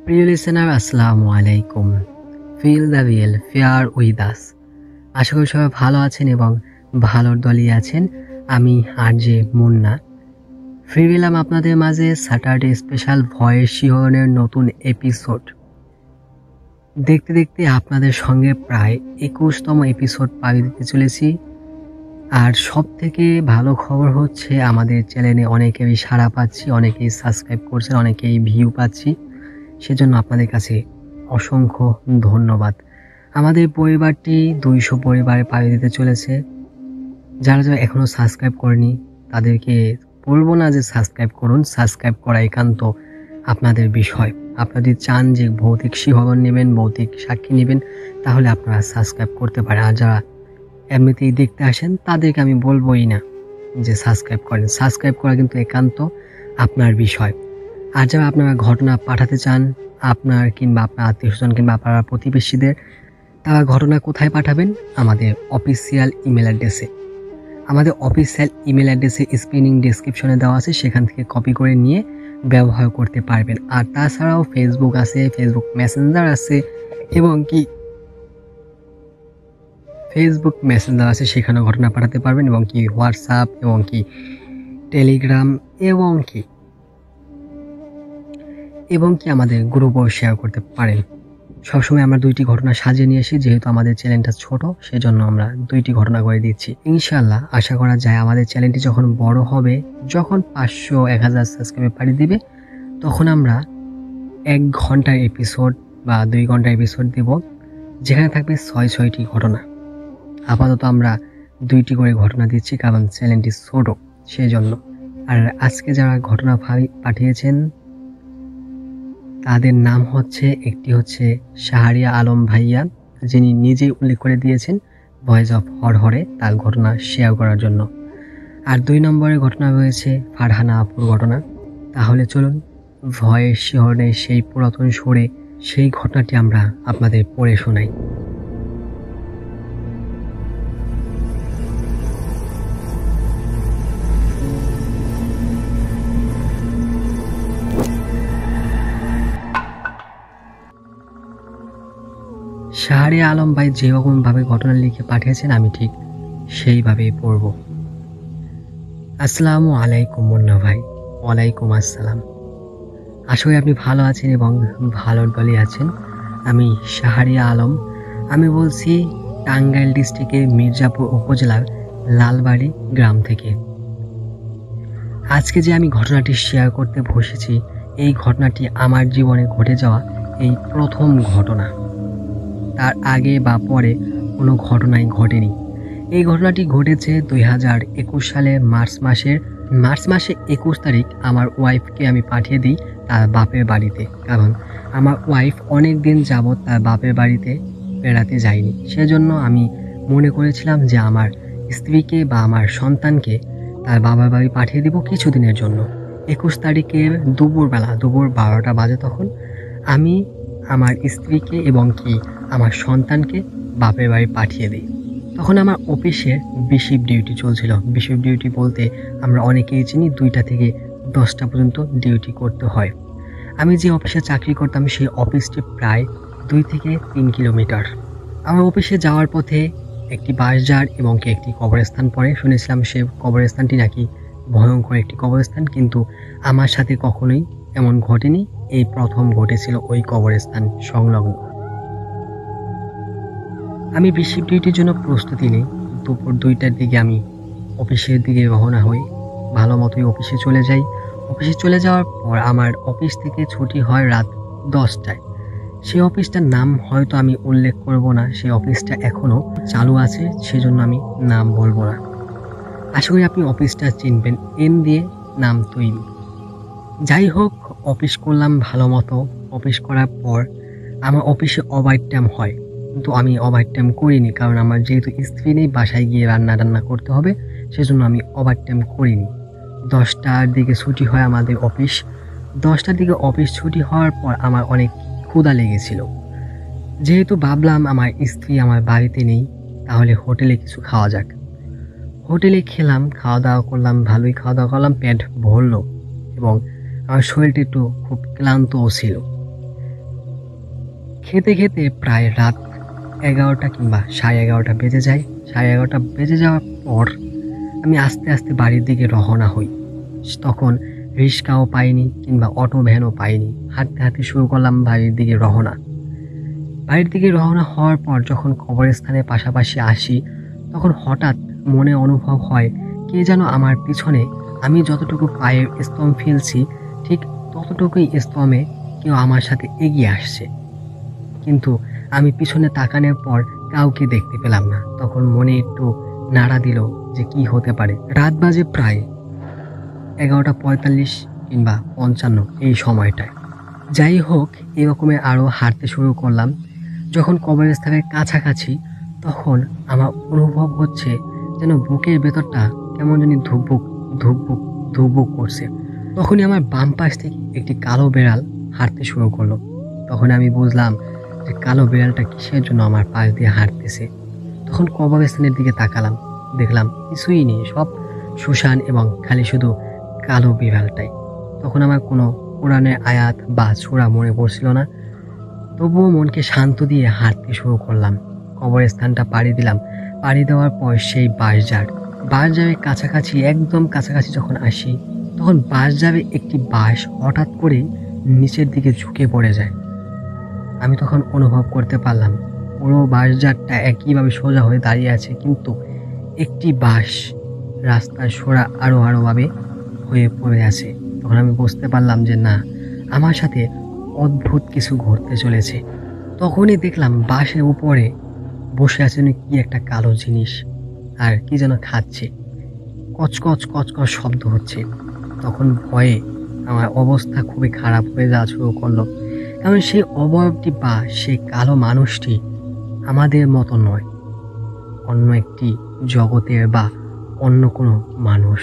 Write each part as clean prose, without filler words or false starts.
প্রিয় লিসেনার, আসসালামু আলাইকুম। Feel the real, fair with us. আশা করি সবাই ভালো আছেন এবং ভালোর দলই আছেন। আমি আরজে মুন্না ফিরে এলাম আপনাদের মাঝে স্যাটারডে স্পেশাল ভয়েস শিহরণের নতুন এপিসোড দেখতে দেখতে আপনাদের সঙ্গে প্রায় 21তম এপিসোড পাড়ি দিতে চলেছি। আর সব থেকে ভালো খবর হচ্ছে আমাদের চ্যানেলে অনেকেই সাড়া পাচ্ছি, অনেকেই সাবস্ক্রাইব করছেন, অনেকেই ভিউ পাচ্ছি। সেজন্য আপনাদের কাছে অসংখ্য ধন্যবাদ। আমাদের পরিবারটি 200 পরিবারে পাড়ি দিতে চলেছে। যারা যারা এখনও সাবস্ক্রাইব করেনি তাদেরকে বলবো না যে সাবস্ক্রাইব করুন। সাবস্ক্রাইব করা একান্ত আপনাদের বিষয়। আপনারা যদি চান যে ভৌতিক শিহরণ নেবেন, ভৌতিক সাক্ষী নেবেন, তাহলে আপনারা সাবস্ক্রাইব করতে পারেন। আর যারা এমনিতেই দেখতে আসেন তাদেরকে আমি বলবোই না যে সাবস্ক্রাইব করেন। সাবস্ক্রাইব করা কিন্তু একান্ত আপনার বিষয়। আর যারা আপনারা ঘটনা পাঠাতে চান আপনার কিংবা আপনার আত্মীয়স্বজন কিংবা আপনার প্রতিবেশীদের, তারা ঘটনা কোথায় পাঠাবেন? আমাদের অফিসিয়াল ইমেল অ্যাড্রেসে। আমাদের অফিসিয়াল ইমেল অ্যাড্রেসে স্ক্রিনিং ডেসক্রিপশনে দেওয়া আছে, সেখান থেকে কপি করে নিয়ে ব্যবহার করতে পারবেন। আর তাছাড়াও ফেসবুক আছে, ফেসবুক মেসেঞ্জার আছে, এবং কি ফেসবুক মেসেঞ্জার আছে, সেখানেও ঘটনা পাঠাতে পারবেন, এবং কি হোয়াটসঅ্যাপ, এবং কি টেলিগ্রাম, এবং কি আমাদের গ্রুপও শেয়ার করতে পারেন। সবসময় আমরা 2টি ঘটনা সাজিয়ে নিয়ে আসি, যেহেতু আমাদের চ্যানেলটা ছোট সেজন্য আমরা 2টি ঘটনা করে দিচ্ছি। ইনশাআল্লাহ আশা করা যায় আমাদের চ্যানেলটি যখন বড় হবে, যখন 500-1000 সাবস্ক্রাইবার পাড়ি দিবে, তখন আমরা 1 ঘন্টার এপিসোড বা 2 ঘন্টার এপিসোড দেব, যেখানে থাকবে 6টি ঘটনা। আপাতত আমরা 2টি করে ঘটনা দিচ্ছি, কারণ চ্যানেলটি ছোট সেই জন্য। আর আজকে যারা ঘটনা পাঠিয়েছেন তাদের নাম হচ্ছে, একটি হচ্ছে শাহরিয়া আলম ভাইয়া, যিনি নিজেই উল্লেখ করে দিয়েছেন ভয়েস অফ হরহরে তার ঘটনা শেয়ার করার জন্য। আর 2 নম্বরের ঘটনা রয়েছে ফারহানা আপুর ঘটনা। তাহলে চলুন ভয়েস শিহরণে সেই পুরাতন সুরে সেই ঘটনাটি আমরা আপনাদের পড়ে শোনাই। শাহরিয়া আলম ভাই যেরকমভাবে ঘটনা লিখে পাঠিয়েছেন আমি ঠিক সেইভাবেই পড়ব। আসসালামু আলাইকুম মুন্না ভাই। ওয়ালাইকুম আসসালাম। আশা করি আপনি ভালো আছেন এবং ভালোর দলে আছেন। আমি শাহরিয়া আলম। আমি বলছি টাঙ্গাইল ডিস্ট্রিক্টের মির্জাপুর উপজেলার লালবাড়ি গ্রাম থেকে। আজকে যে আমি ঘটনাটি শেয়ার করতে বসেছি, এই ঘটনাটি আমার জীবনে ঘটে যাওয়া এই প্রথম ঘটনা। তার আগে বা পরে কোনো ঘটনাই ঘটেনি। এই ঘটনাটি ঘটেছে 2021 সালের মার্চ মাসে 21 তারিখ আমার ওয়াইফকে আমি পাঠিয়ে দিই তার বাপের বাড়িতে, কারণ আমার ওয়াইফ অনেক দিন যাবৎ তার বাপের বাড়িতে বেড়াতে যায়নি। সেজন্য আমি মনে করেছিলাম যে আমার স্ত্রীকে বা আমার সন্তানকে তার বাবার বাড়ি পাঠিয়ে দিব কিছুদিনের জন্য। 21 তারিখের দুপুর 12টা বাজে তখন আমি আমার স্ত্রীকে এবং কি আমার সন্তানকে বাপের বাড়ি পাঠিয়ে দিই। তখন আমার অফিসের বিশিফট ডিউটি চলছিল। বিশিফট ডিউটি বলতে আমরা অনেকেই চিনি 2টা থেকে 10টা পর্যন্ত ডিউটি করতে হয়। আমি যে অফিসে চাকরি করতাম সেই অফিসটি প্রায় 2 থেকে 3 কিলোমিটার। আমার অফিসে যাওয়ার পথে একটি বাসযার এবং কি একটি কবরস্থান পড়ে। শুনেছিলাম সেই কবরস্থানটি নাকি ভয়ঙ্কর একটি কবরস্থান, কিন্তু আমার সাথে কখনোই এমন ঘটেনি। এই প্রথম ঘটেছিল ওই কবরস্থান সংলগ্ন। আমি বিশিফট ডিউটির জন্য প্রস্তুতি নিই। দুপুর 2টার দিকে আমি অফিসের দিকে রওনা হই। ভালো মতোই অফিসে চলে যাই। অফিসে চলে যাওয়ার পর আমার অফিস থেকে ছুটি হয় রাত 10টায়। সেই অফিসটার নাম হয়তো আমি উল্লেখ করব না, সেই অফিসটা এখনও চালু আছে, সেজন্য আমি নাম বলবো না। আশা করি আপনি অফিসটা চিনবেন, এন দিয়ে নাম তৈরি। যাই হোক, অফিস করলাম ভালো মতো। অফিস করার পর আমার অফিসে ওভারটাইম হয়, কিন্তু আমি ওভারটাইম করিনি, কারণ আমার যেহেতু স্ত্রী নেই, বাসায় গিয়ে রান্না করতে হবে, সেজন্য আমি ওভারটাইম করিনি। 10টার দিকে ছুটি হয় আমাদের অফিস। 10টার দিকে অফিস ছুটি হওয়ার পর আমার অনেক ক্ষুধা লেগেছিল। যেহেতু ভাবলাম আমার স্ত্রী আমার বাড়িতে নেই, তাহলে হোটেলে কিছু খাওয়া যাক। হোটেলে খেলাম, খাওয়া দাওয়া করলাম, ভালোই খাওয়া দাওয়া করলাম, পেট ভরলো এবং আমার শরীরটা একটু খুব ক্লান্তও ছিল। খেতে খেতে প্রায় রাত 11টা কিংবা 11:30 বেজে যায়। 11:30 বেজে যাওয়ার পর আমি আস্তে আস্তে বাড়ির দিকে রওনা হই। তখন রিক্সাও পাইনি কিংবা অটো ভ্যানও পাইনি। হাঁটতে হাঁটতে শুরু করলাম বাড়ির দিকে রওনা। বাড়ির দিকে রওনা হওয়ার পর যখন কবরস্থানের পাশাপাশি আসি, তখন হঠাৎ মনে অনুভব হয় কে যেন আমার পিছনে, আমি যতটুকু পায়ের স্তম্ভ ফেলছি ঠিক ততটুকুই স্তম্ভে কেউ আমার সাথে এগিয়ে আসছে। কিন্তু আমি পিছনে তাকানোর পর কাউকে দেখতে পেলাম না। তখন মনে একটু নাড়া দিল যে কি হতে পারে। রাত বাজে প্রায় 11:45 কিংবা 55 এই সময়টায়। যাই হোক, এরকমের আরও হাঁটতে শুরু করলাম। যখন কবরস্থানের কাছাকাছি, তখন আমার অনুভব হচ্ছে যেন বুকের ভেতরটা কেমন জানি ধুকবুক ধুকবুক ধুকবুক করছে। তখনই আমার বাম পাশ থেকে একটি কালো বিড়াল হাঁটতে শুরু করলো। তখন আমি বুঝলাম যে কালো বিড়ালটা কিসের জন্য আমার পাশ দিয়ে হাঁটতেছে। তখন কবরস্থানের দিকে তাকালাম, দেখলাম কিছুই নেই, সব শুনশান এবং খালি শুধু কালো বিড়ালটাই। তখন আমার কোনো কোরআনের আয়াত বা সূরা মনে পড়ছিল না। তবুও মনকে শান্ত দিয়ে হাঁটতে শুরু করলাম। কবরস্থানটা পাড়ি দিলাম। পাড়ি দেওয়ার পর সেই বাঁশঝাড়ের কাছাকাছি, একদম কাছাকাছি যখন আসি, তখন বাঁশঝাড়ে একটি বাঁশ হঠাৎ করে নিচের দিকে ঝুঁকে পড়ে যায়। আমি তখন অনুভব করতে পারলাম পুরো বাঁশঝাড়টা একইভাবে সোজা হয়ে দাঁড়িয়ে আছে, কিন্তু একটি বাঁশ রাস্তার আরোভাবে হয়ে পড়ে আছে। তখন আমি বুঝতে পারলাম যে না, আমার সাথে অদ্ভুত কিছু ঘটতে চলেছে। তখনই দেখলাম বাঁশের উপরে বসে আছে কি একটা কালো জিনিস, আর কি যেন খাচ্ছে। কচকচ কচকচ শব্দ হচ্ছে। তখন ভয়ে আমার অবস্থা খুবই খারাপ হয়ে যাওয়া শুরু করলো, কারণ সেই অবয়বটি বা সেই কালো মানুষটি আমাদের মতো নয়, অন্য একটি জগতের বা অন্য কোনো মানুষ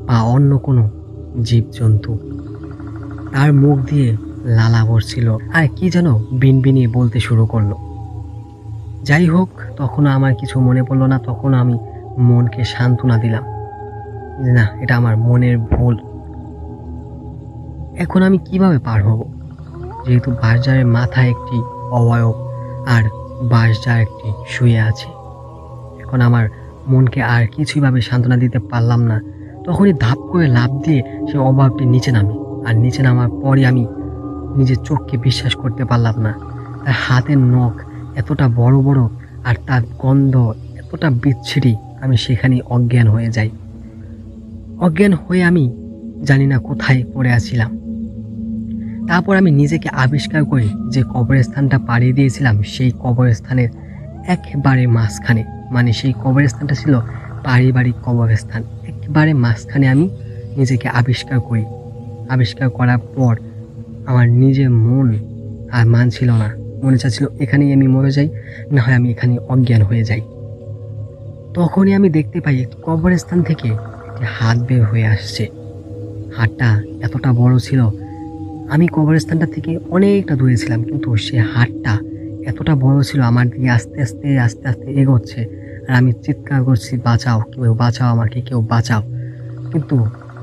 বা অন্য কোনো জীবজন্তু। তার মুখ দিয়ে লালা পড়ছিল আর কি যেন বিনবিনিয়ে বলতে শুরু করলো। যাই হোক, তখনও আমার কিছু মনে পড়লো না। তখন আমি মনকে সান্ত্বনা দিলাম যে না, এটা আমার মনের ভুল। এখন আমি কিভাবে পার হব, যেহেতু বাঁশঝাড়ের মাথায় একটি অবয়ব আর বাঁশঝাড় একটি শুয়ে আছে। এখন আমার মনকে আর কিছুইভাবে সান্ত্বনা দিতে পারলাম না। তখনই ধাপ করে লাফ দিয়ে সে অবয়বটি নিচে নামি। আর নিচে নামার পরই আমি নিজের চোখকে বিশ্বাস করতে পারলাম না। তার হাতের নখ এতটা বড় বড় আর তার গন্ধ এতটা বিচ্ছিরি, আমি সেখানেই অজ্ঞান হয়ে যাই। অজ্ঞান হয়ে আমি জানি না কোথায় পড়ে আছিলাম। তারপর আমি নিজেকে আবিষ্কার করি যে কবরস্থানটা পাড়ি দিয়েছিলাম সেই কবরস্থানের একেবারে মাঝখানে, মানে সেই কবরস্থানটা ছিল পারিবারিক কবরস্থান, একেবারে মাঝখানে আমি নিজেকে আবিষ্কার করি। আবিষ্কার করার পর আমার নিজের মন আর মানছিল না, মনে চাচ্ছিল এখানেই আমি মরে যাই, না হয় আমি এখানে অজ্ঞান হয়ে যাই। তখনই আমি দেখতে পাই কবরস্থান থেকে একটি হাত বের হয়ে আসছে। হাতটা এতটা বড় ছিল, আমি কবরস্থানটা থেকে অনেকটা দূরে ছিলাম, কিন্তু সে হাতটা এতটা বড় ছিল, আমার দিকে আস্তে আস্তে আস্তে আস্তে এগোচ্ছে। আর আমি চিৎকার করছি, বাঁচাও, কেউ বাঁচাও আমাকে, কেউ বাঁচাও, কিন্তু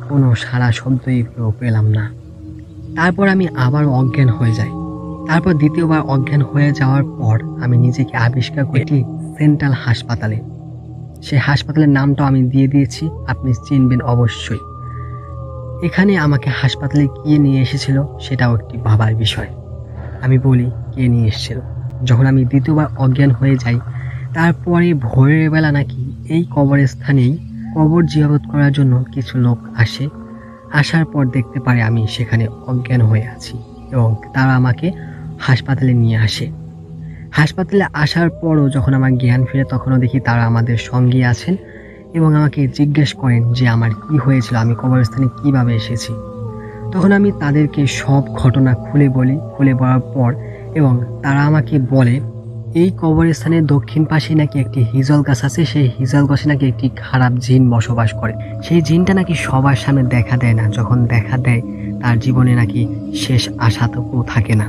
কোনো সাড়া শব্দই কেউ পেলাম না। তারপর আমি আবার অজ্ঞান হয়ে যাই। তারপর দ্বিতীয়বার অজ্ঞান হয়ে যাওয়ার পর আমি নিজেকে আবিষ্কার করি একটি সেন্ট্রাল হাসপাতালে। সেই হাসপাতালের নামটাও আমি দিয়ে দিয়েছি, আপনি চিনবেন অবশ্যই। এখানে আমাকে হাসপাতালে কে নিয়ে এসেছিল সেটাও একটি ভাবার বিষয়। আমি বলি কে নিয়ে এসেছিল। যখন আমি দ্বিতীয়বার অজ্ঞান হয়ে যাই, তারপরে ভোরের বেলা নাকি এই কবরস্থানেই কবর জিয়ারত করার জন্য কিছু লোক আসে। আসার পর দেখতে পারে আমি সেখানে অজ্ঞান হয়ে আছি এবং তারা আমাকে হাসপাতালে নিয়ে আসে। হাসপাতালে আসার পরও যখন আমার জ্ঞান ফিরে, তখনও দেখি তারা আমাদের সঙ্গে আছেন এবং আমাকে জিজ্ঞেস করেন যে আমার কি হয়েছিল, আমি কবরস্থানে কিভাবে এসেছি। তখন আমি তাদেরকে সব ঘটনা খুলে বলি। খুলে বলার পর এবং তারা আমাকে বলে এই কবরস্থানের দক্ষিণ পাশে নাকি একটি হিজল গাছ আছে, সেই হিজল গাছে নাকি একটি খারাপ জিন বসবাস করে। সেই জিনটা নাকি সবার সামনে দেখা দেয় না, যখন দেখা দেয় তার জীবনে নাকি শেষ আশাটুকু থাকে না।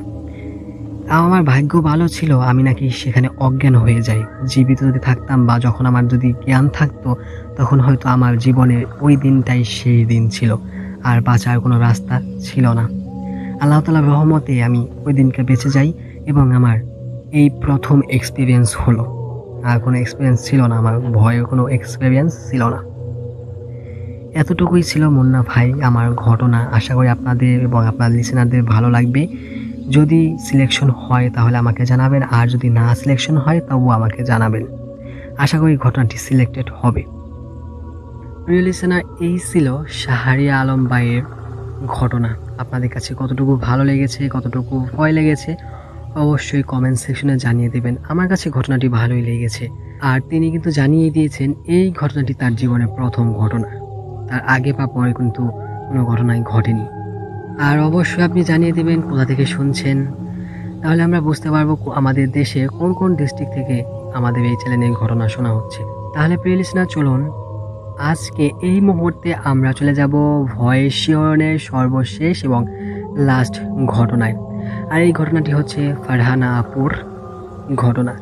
আমার ভাগ্য ভালো ছিল, আমি নাকি সেখানে অজ্ঞান হয়ে যাই। জীবিত যদি থাকতাম বা যখন আমার যদি জ্ঞান থাকতো, তখন হয়তো আমার জীবনের ওই দিনটাই সেই দিন ছিল, আর বাঁচার কোনো রাস্তা ছিল না। আল্লাহ তাআলার রহমতে আমি ওই দিনকে বেঁচে যাই এবং আমার এই প্রথম এক্সপিরিয়েন্স হলো। আর কোনো এক্সপিরিয়েন্স ছিল না, আমার ভয়ের কোনো এক্সপিরিয়েন্স ছিল না। এতটুকুই ছিল মুন্না ভাই আমার ঘটনা। আশা করি আপনাদের এবং আপনার লিসেনারদের ভালো লাগবে। যদি সিলেকশন হয় তাহলে আমাকে জানাবেন, আর যদি না সিলেকশন হয় তবুও আমাকে জানাবেন। আশা করি ঘটনাটি সিলেক্টেড হবে। প্রিয় লিসেনার, এই ছিল শাহরিয়া আলম ভাইয়ের ঘটনা। আপনাদের কাছে কতটুকু ভালো লেগেছে, কতটুকু ভয় লেগেছে অবশ্যই কমেন্ট সেকশনে জানিয়ে দেবেন। আমার কাছে ঘটনাটি ভালোই লেগেছে। আর তিনি কিন্তু জানিয়ে দিয়েছেন এই ঘটনাটি তার জীবনের প্রথম ঘটনা, তার আগে বা পরে কিন্তু কোনো ঘটনাই ঘটেনি। আর অবশ্যই আপনি জানিয়ে দেবেন কোথা থেকে শুনছেন, তাহলে আমরা বুঝতে পারবো আমাদের দেশে কোন কোন ডিস্ট্রিক্ট থেকে আমাদের এই চ্যানেলে ঘটনা শোনা হচ্ছে। তাহলে প্রিয় লিসেনার, চলুন আজকে এই মুহূর্তে আমরা চলে যাব ভয়েস শিহরণের সর্বশেষ এবং লাস্ট ঘটনায়। আর এই ঘটনাটি হচ্ছে ফারহানা আপুর ঘটনা।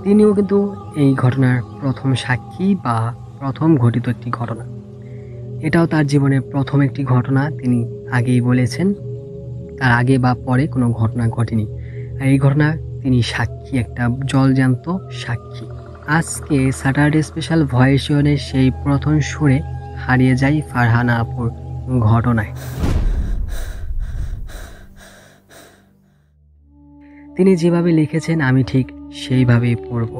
তিনিও কিন্তু এই ঘটনার প্রথম সাক্ষী বা প্রথম ঘটিত একটি ঘটনা। এটাও তার জীবনের প্রথম একটি ঘটনা। তিনি আগেই বলেছেন তার আগে বা পরে কোনো ঘটনা ঘটেনি। আর এই ঘটনা তিনি সাক্ষী, একটা জলজ্যান্ত সাক্ষী। আজকে স্যাটারডে স্পেশাল ভয়েস শিহরণের সেই প্রথম সুরে হারিয়ে যাই ফারহানা আপুর ঘটনায়। তিনি যেভাবে লিখেছেন আমি ঠিক সেইভাবেই পড়ব।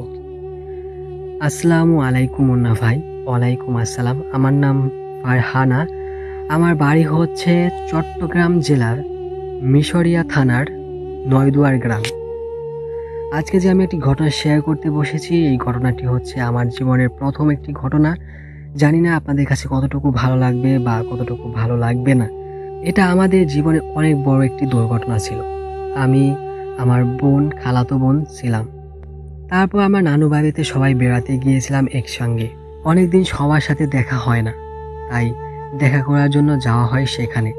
আসসালামু আলাইকুম মুন্না ভাই। ওয়ালাইকুম আসসালাম। আমার নাম ফারহানা। আমার বাড়ি হচ্ছে চট্টগ্রাম জেলার মিশরিয়া থানার নয়দুয়ার গ্রাম। আজকে যে আমি একটি ঘটনা শেয়ার করতে বসেছি, এই ঘটনাটি হচ্ছে আমার জীবনের প্রথম একটি ঘটনা। জানি না আপনাদের কাছে কতটুকু ভালো লাগবে বা কতটুকু ভালো লাগবে না। এটা আমাদের জীবনে অনেক বড় একটি দুর্ঘটনা ছিল। আমি, আমার বোন, খালাতো বোন ছিলাম। তারপর আমার নানু বাড়িতে সবাই বেড়াতে গিয়েছিলাম একসঙ্গে। অনেকদিন সবার সাথে দেখা হয় না, তাই দেখা করার জন্য যাওয়া হয় সেখানে।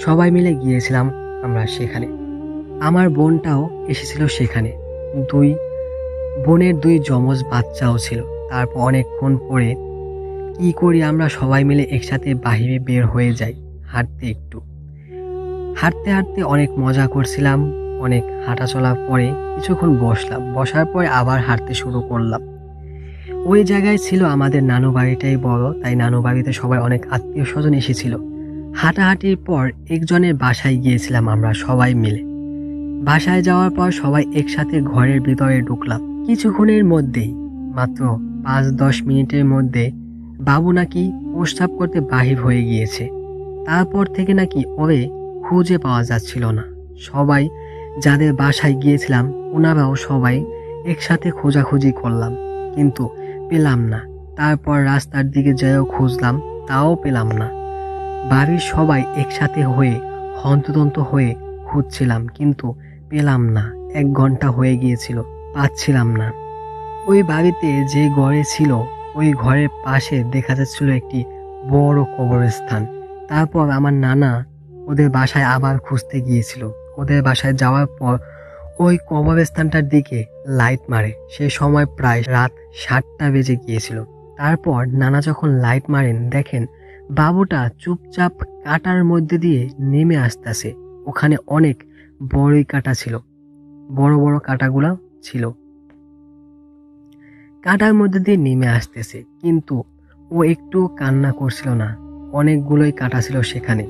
সবাই মিলে গিয়েছিলাম আমরা সেখানে। আমার বোনটাও এসেছিল সেখানে। বোনের 2 যমজ বাচ্চাও ছিল। তারপর অনেকক্ষণ পরে কি করি, আমরা সবাই মিলে একসাথে বাহিরে বের হয়ে যাই হাঁটতে। একটু হাঁটতে হাঁটতে অনেক মজা করছিলাম। অনেক হাঁটা চলার পরে কিছুক্ষণ বসলাম, বসার পরে আবার হাঁটতে শুরু করলাম। ওই জায়গায় ছিল আমাদের নানু বাড়িটাই বড়, তাই নানু বাড়িতে সবাই অনেক আত্মীয় স্বজন এসেছিল। হাঁটাহাঁটির পর একজনের বাসায় গিয়েছিলাম আমরা সবাই মিলে। বাসায় যাওয়ার পর সবাই একসাথে ঘরের ভিতরে ঢুকলাম। কিছুক্ষণের মধ্যেই, মাত্র 5-10 মিনিটের মধ্যে বাবু নাকি প্রস্রাব করতে বাহির হয়ে গিয়েছে। তারপর থেকে নাকি ওরে খুঁজে পাওয়া যাচ্ছিল না। সবাই যাদের বাসায় গিয়েছিলাম ওনারাও সবাই একসাথে খোঁজাখুঁজি করলাম, কিন্তু পেলাম না। তারপর রাস্তার দিকে যেও খুঁজলাম, তাও পেলাম না। বাড়ির সবাই একসাথে হয়ে হন্তদন্ত হয়ে খুঁজছিলাম, কিন্তু পেলাম না। 1 ঘন্টা হয়ে গিয়েছিল, পাচ্ছিলাম না। ওই বাড়িতে যে ঘরে ছিল, ওই ঘরের পাশে দেখা যাচ্ছিল একটি বড় কবরস্থান। তারপর আমার নানা ওদের বাসায় আবার খুঁজতে গিয়েছিল। ওদের বাসায় যাওয়ার পর ওই কবরস্থানটার দিকে লাইট মারে। সে সময় প্রায় রাত 7টা বেজে গিয়েছিল। তারপর নানা যখন লাইট মারেন, দেখেন বাবুটা চুপচাপ কাটার মধ্যে দিয়ে নেমে আসতেছে। ওখানে অনেক বড়ই কাটা ছিল, বড় বড় কাটাগুলা ছিল। কাটার মধ্যে দিয়ে নেমে আসতেছে, কিন্তু ও একটু কান্না করছিল না। অনেকগুলোই কাটা ছিল সেখানে।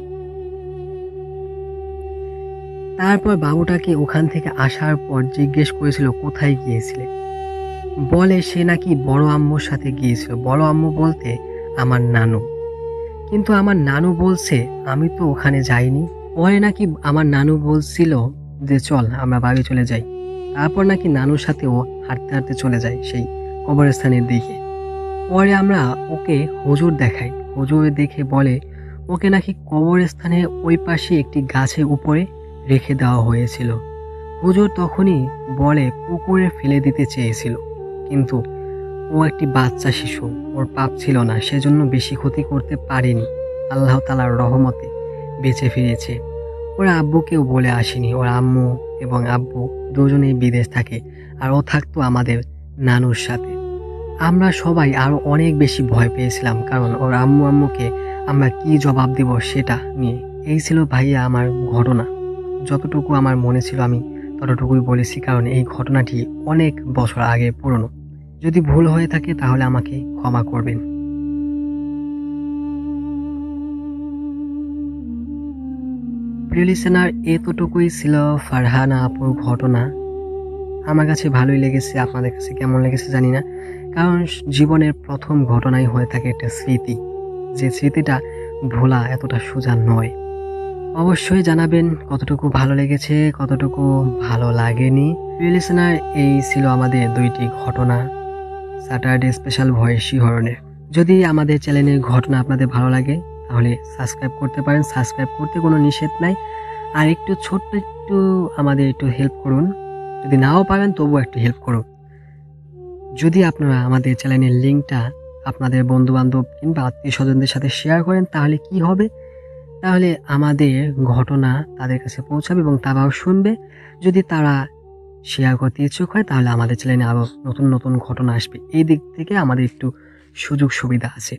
তারপর বাবুটাকে ওখান থেকে আসার পর জিজ্ঞেস করেছিল কোথায় গিয়েছিলে। বলে সে নাকি বড় আম্মুর সাথে গিয়েছিল। বড় আম্মু বলতে আমার নানু। কিন্তু আমার নানু বলছে আমি তো ওখানে যাইনি। পরে নাকি আমার নানু বলছিল যে চল আমরা বাড়ি চলে যাই। তারপর নাকি নানুর সাথে ও হাঁটতে হাঁটতে চলে যায় সেই কবরস্থানের দিকে। পরে আমরা ওকে হুজুর দেখাই। হুজুর দেখে বলে ওকে নাকি কবরস্থানের ওই পাশে একটি গাছের উপরে রেখে দেওয়া হয়েছিল। হুজুর তখনই বলে পুকুরে ফেলে দিতে চেয়েছিল, কিন্তু ও একটি বাচ্চা শিশু, ওর পাপ ছিল না, সেজন্য বেশি ক্ষতি করতে পারেনি। আল্লাহ তাআলার রহমতে বেঁচে ফিরেছে। ওর আব্বুকেও বলে আসেনি। ওর আম্মু এবং আব্বু দুজনেই বিদেশ থাকে, আর ও থাকতো আমাদের নানুর সাথে। আমরা সবাই আরো অনেক বেশি ভয় পেয়েছিলাম, কারণ ওর আম্মুকে আমরা কি জবাব দেব সেটা নিয়ে। এই ছিল ভাইয়া আমার ঘটনা। যতটুকু আমার মনে ছিল আমি ততটুকুই বলেছি, কারণ এই ঘটনাটি অনেক বছর আগে পুরনো। যদি ভুল হয়ে থাকে তাহলে আমাকে ক্ষমা করবেন। প্রিয় লিসেনার, এতটুকুই ছিল ফারহানা আপুর ঘটনা। আমার কাছে ভালোই লেগেছে, আপনাদের কাছে কেমন লেগেছে জানি না, কারণ জীবনের প্রথম ঘটনাই হয়ে থাকে একটা স্মৃতি, যে স্মৃতিটা ভোলা এতটা সোজা নয়। অবশ্যই জানাবেন কতটুকু ভালো লেগেছে, কতটুকু ভালো লাগেনি। প্রিয় লিসেনার, এই ছিল আমাদের 2টি ঘটনা স্যাটারডে স্পেশাল ভয়েস শিহরণের। যদি আমাদের চ্যানেলের ঘটনা আপনাদের ভালো লাগে তাহলে সাবস্ক্রাইব করতে পারেন, সাবস্ক্রাইব করতে কোনো নিষেধ নাই। আর একটু ছোট্ট একটু আমাদের একটু হেল্প করুন, যদি নাও পারেন তবুও একটু হেল্প করুন। যদি আপনারা আমাদের চ্যানেলের লিঙ্কটা আপনাদের বন্ধুবান্ধব কিংবা আত্মীয় স্বজনদের সাথে শেয়ার করেন তাহলে কি হবে, তাহলে আমাদের ঘটনা তাদের কাছে পৌঁছাবে এবং তারাও শুনবে। যদি তারা শেয়ার করতে ইচ্ছুক হয় তাহলে আমাদের চ্যানেলে আরও নতুন নতুন ঘটনা আসবে। এই দিক থেকে আমাদের একটু সুযোগ সুবিধা আছে।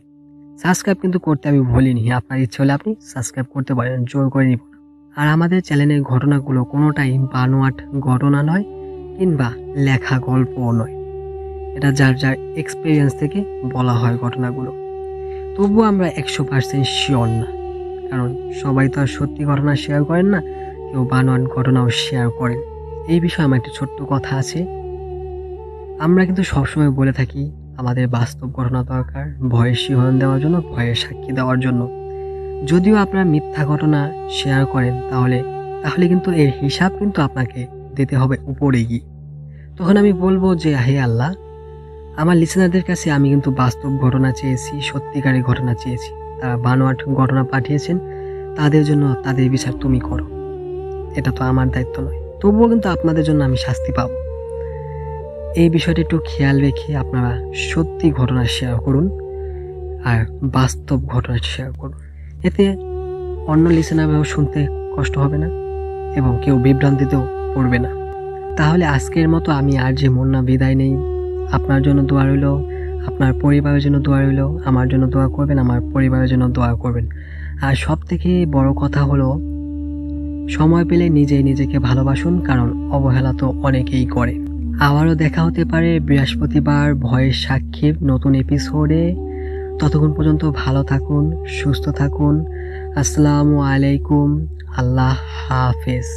সাবস্ক্রাইব কিন্তু করতে আমি ভুলিনি, আপনার ইচ্ছে হলে আপনি সাবস্ক্রাইব করতে পারেন, জোর করে নিব না। আর আমাদের চ্যানেলের ঘটনাগুলো কোনোটাই বানোয়াট ঘটনা নয় কিংবা লেখা গল্পও নয়, এটা যার যার এক্সপিরিয়েন্স থেকে বলা হয় ঘটনাগুলো। তবুও আমরা 100% শিওর না, কারণ সবাই তো আর সত্যি ঘটনা শেয়ার করেন না, কেউ বানোয়াট ঘটনাও শেয়ার করেন। এই বিষয়ে আমার একটা ছোট্ট কথা আছে। আমরা কিন্তু সবসময় বলে থাকি আমাদের বাস্তব ঘটনা দরকার ভয়ের শিহরণ দেওয়ার জন্য, ভয়ের সাক্ষী দেওয়ার জন্য। যদিও আপনারা মিথ্যা ঘটনা শেয়ার করেন তাহলে কিন্তু এর হিসাব কিন্তু আপনাকে দিতে হবে উপরে গিয়ে। তখন আমি বলবো যে হে আল্লাহ, আমার লিসেনারদের কাছে আমি কিন্তু বাস্তব ঘটনা চেয়েছি, সত্যিকারের ঘটনা চেয়েছি। তারা বানোয়াট ঘটনা পাঠিয়েছেন, তাদের জন্য তাদের বিচার তুমি করো, এটা তো আমার দায়িত্ব নয়। তবুও কিন্তু আপনাদের জন্য আমি শাস্তি পাব। এই বিষয়টা একটু খেয়াল রেখে আপনারা সত্যি ঘটনা শেয়ার করুন আর বাস্তব ঘটনা শেয়ার করুন। এতে অন্য লিসেনাররাও শুনতে কষ্ট হবে না এবং কেউ বিভ্রান্তিতেও পড়বে না। তাহলে আজকের মতো আমি আর যে মুন্না বিদায় নেই। আপনার জন্য দোয়া রইল, আপনার পরিবারের জন্য দোয়া রইল, আমার জন্য দোয়া করবেন, আমার পরিবারের জন্য দোয়া করবেন। আর সব থেকে বড় কথা হলো সময় পেলে নিজেই নিজেকে ভালোবাসুন, কারণ অবহেলা তো অনেকেই করে। আবারও দেখা হতে পারে বৃহস্পতিবার ভয়ের সাক্ষীর নতুন এপিসোডে। ততক্ষণ পর্যন্ত ভালো থাকুন, সুস্থ থাকুন। আসসালামু আলাইকুম, আল্লাহ হাফেজ।